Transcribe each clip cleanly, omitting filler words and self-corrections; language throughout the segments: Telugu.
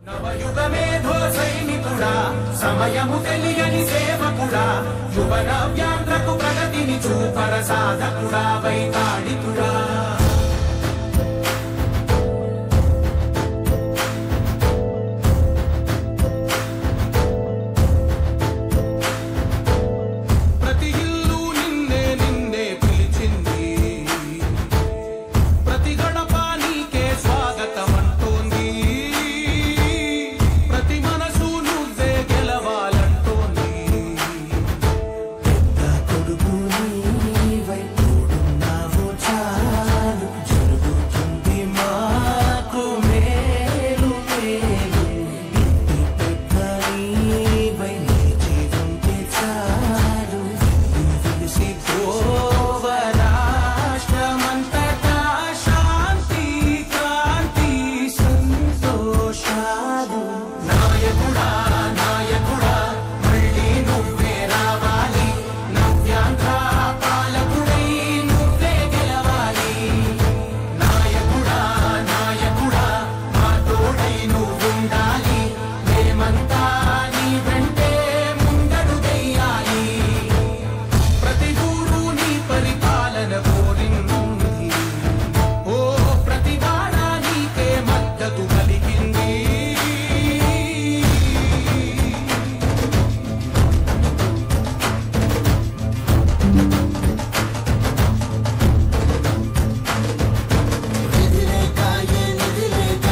నవయుగమేధో సైనికుడా సమయము తెలియని సేవకుడా యువన వ్యాంధ్రకు ప్రగతిని చూపర సాధకుడా వైతాళికుడా ప్రతి ఇల్లు నిన్నే నిన్నే పిలిచింది ప్రతి గడప నీకే స్వాగతం అంటోంది ప్రతి మనసు నువ్వే గెలవాలంటోంది పెద్ద కొడుకు నీవై తోడున్నావు చాలు జరుగుతుంది మాకు మేలు మేలు ఇంటి పెద్ద నీవై నీ జీవంకి చాలు తెలిసి పోవ రాష్ట్రమంతటా శాంతి క్రాంతి సంతోషాలు నాయకుడా నాయకుడా మళ్ళీ నువ్వే రావాలి నవ్యాంధ్ర పాలకుడై నువ్వే గెలవాలి నాయకుడా నాయకుడా మా తోడై నువ్వుండాలి మేమంతా నీ వెంటే ముందడుగెయ్యాలి ప్రతి ఊరు నీ పరిపాలన కోరింది ఓ ప్రతి వాడ నీకే మద్దతు కలిగింది నిధిలేక ఏ నిధిలేక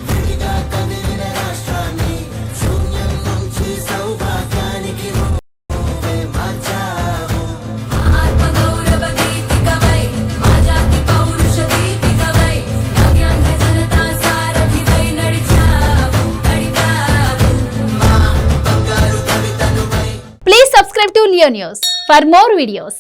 విడిగా కదిలిన రాష్ట్రాన్ని శూన్యం నుంచి సౌభాగ్యానికి నువ్వే మార్చావు ఆత్మగౌరవ గీతికవై మా జాతి పౌరుష దీపికవై నవ్యాంధ్ర జనతా సారథివై నడిచావు మా బంగారు కవితనువై Please subscribe to Leo News for more videos.